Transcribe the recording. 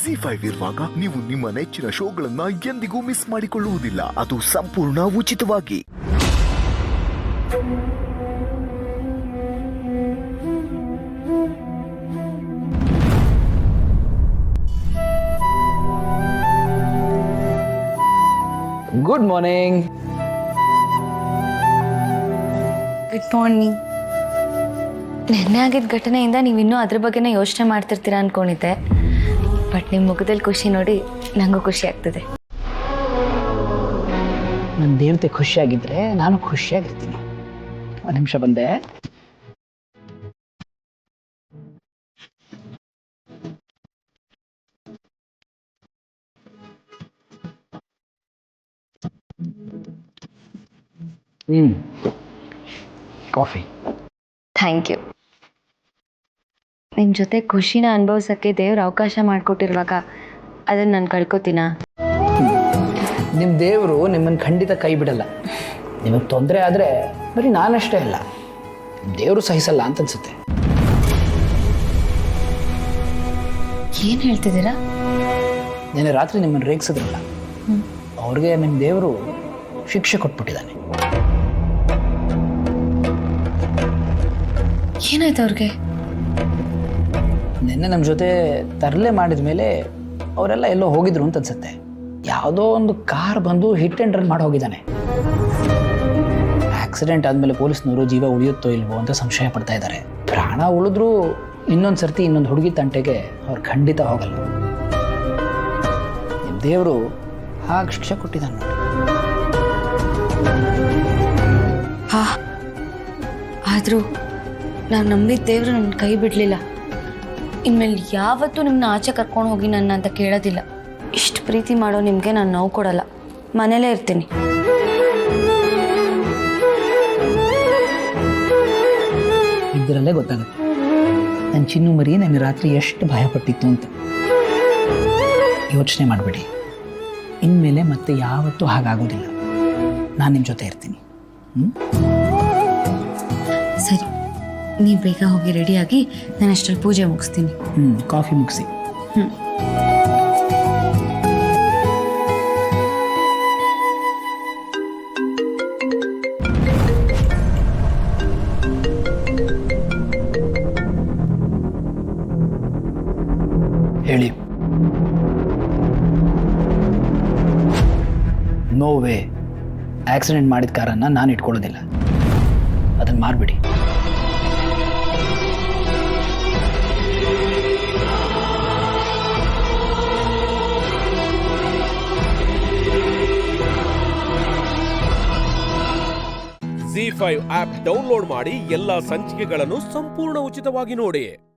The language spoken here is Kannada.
Z5 ಇರುವಾಗ ನೀವು ನಿಮ್ಮ ನೆಚ್ಚಿನ ಶೋಗಳನ್ನ ಎಂದಿಗೂ ಮಿಸ್ ಮಾಡಿಕೊಳ್ಳುವುದಿಲ್ಲ. ಅದು ಸಂಪೂರ್ಣ ಉಚಿತವಾಗಿ. Good morning. Good morning. ನಿನ್ನೆ ಆಗಿದ್ದ ಘಟನೆಯಿಂದ ನೀವಿನ್ನೂ ಅದ್ರ ಬಗ್ಗೆನೇ ಯೋಚನೆ ಮಾಡ್ತಿರ್ತೀರಾ ಅನ್ಕೊಂಡಿದ್ದೆ. ಬಟ್ ನಿಮ್ಮ ಮುಖದಲ್ಲಿ ಖುಷಿ ನೋಡಿ ನನಗೂ ಖುಷಿ ಆಗ್ತದೆ. ನನ್ನ ದೇವತೆ ಖುಷಿಯಾಗಿದ್ದರೆ ನಾನು ಖುಷಿಯಾಗಿರ್ತೀನಿ. ಒಂದು ನಿಮಿಷ ಬಂದೆ. ಕಾಫಿ. Thank you. ನಿಮ್ಮ ಜೊತೆ ಖುಷಿನ ಅನುಭವಿಸೋಕ್ಕೆ ದೇವ್ರು ಅವಕಾಶ ಮಾಡಿಕೊಟ್ಟಿರುವಾಗ ಅದನ್ನು ನಾನು ಕಳ್ಕೊತೀನ? ನಿಮ್ಮ ದೇವರು ನಿಮ್ಮನ್ನು ಖಂಡಿತ ಕೈ ಬಿಡಲ್ಲ. ನಿಮಗೆ ತೊಂದರೆ ಆದರೆ ಬರೀ ನಾನಷ್ಟೇ ಅಲ್ಲ, ದೇವರು ಸಹಿಸಲ್ಲ ಅಂತ ಅನ್ಸುತ್ತೆ. ಏನು ಹೇಳ್ತಿದ್ದೀರಾ? ನಿನ್ನೆ ರಾತ್ರಿ ನಿಮ್ಮನ್ನು ರೇಗಿಸಿದ್ರಲ್ಲ, ಅವ್ರಿಗೆ ನಿಮ್ಮ ದೇವರು ಶಿಕ್ಷೆ ಕೊಟ್ಬಿಟ್ಟಿದ್ದಾನೆ. ಏನಾಯ್ತು ಅವ್ರಿಗೆ? ನಿನ್ನೆ ನಮ್ಮ ಜೊತೆ ತರಲೆ ಮಾಡಿದ ಮೇಲೆ ಅವರೆಲ್ಲ ಎಲ್ಲೋ ಹೋಗಿದ್ರು ಅಂತ ಅನ್ಸುತ್ತೆ. ಯಾವುದೋ ಒಂದು ಕಾರ್ ಬಂದು ಹಿಟ್ ಆ್ಯಂಡ್ ರನ್ ಮಾಡಿ ಹೋಗಿದ್ದಾನೆ. ಆಕ್ಸಿಡೆಂಟ್ ಆದಮೇಲೆ ಪೊಲೀಸ್ನವರು ಜೀವ ಉಳಿಯುತ್ತೋ ಇಲ್ವೋ ಅಂತ ಸಂಶಯ ಪಡ್ತಾ ಇದ್ದಾರೆ. ಪ್ರಾಣ ಉಳಿದ್ರೂ ಇನ್ನೊಂದು ಸರ್ತಿ ಇನ್ನೊಂದು ಹುಡುಗಿ ತಂಟೆಗೆ ಅವ್ರು ಖಂಡಿತ ಹೋಗಲ್ಲ. ನಿಮ್ಮ ದೇವರು ಹಾಗೆ ಶಿಕ್ಷೆ ಕೊಟ್ಟಿದ್ದಾನೆ ನೋಡಿ. ಆದರೂ ನಾನು ನಂಬಿದ ದೇವರು ನನ್ನ ಕೈ ಬಿಡಲಿಲ್ಲ. ಇನ್ಮೇಲೆ ಯಾವತ್ತೂ ನಿಮ್ಮನ್ನ ಆಚೆ ಕರ್ಕೊಂಡು ಹೋಗಿ ನನ್ನ ಅಂತ ಕೇಳೋದಿಲ್ಲ. ಇಷ್ಟು ಪ್ರೀತಿ ಮಾಡೋ ನಿಮಗೆ ನಾನು ನೋವು ಕೊಡಲ್ಲ, ಮನೇಲೇ ಇರ್ತೀನಿ. ಇದರಲ್ಲೇ ಗೊತ್ತಾಗುತ್ತೆ ನನ್ನ ಚಿನ್ನು ಮರಿ ನನ್ನ ರಾತ್ರಿ ಎಷ್ಟು ಭಯಪಟ್ಟಿತ್ತು ಅಂತ. ಯೋಚನೆ ಮಾಡಬೇಡಿ, ಇನ್ಮೇಲೆ ಮತ್ತೆ ಯಾವತ್ತೂ ಹಾಗಾಗೋದಿಲ್ಲ. ನಾನು ನಿಮ್ಮ ಜೊತೆ ಇರ್ತೀನಿ. ಸರಿ, ನೀವು ಬೇಗ ಹೋಗಿ ರೆಡಿಯಾಗಿ ನಾನು ಅಷ್ಟರಲ್ಲಿ ಪೂಜೆ ಮುಗಿಸ್ತೀನಿ. ಕಾಫಿ ಮುಗಿಸಿ. ಹೇಳಿ. No way. ಆಕ್ಸಿಡೆಂಟ್ ಮಾಡಿದ ಕಾರನ್ನು ನಾನು ಇಟ್ಕೊಳ್ಳೋದಿಲ್ಲ, ಅದನ್ನು ಮಾರ್ಬಿಡಿ. Z5 ಆಪ್ ಡೌನ್ಲೋಡ್ ಮಾಡಿ ಎಲ್ಲಾ ಸಂಚಿಕೆಗಳನ್ನು ಸಂಪೂರ್ಣ ಉಚಿತವಾಗಿ ನೋಡಿ.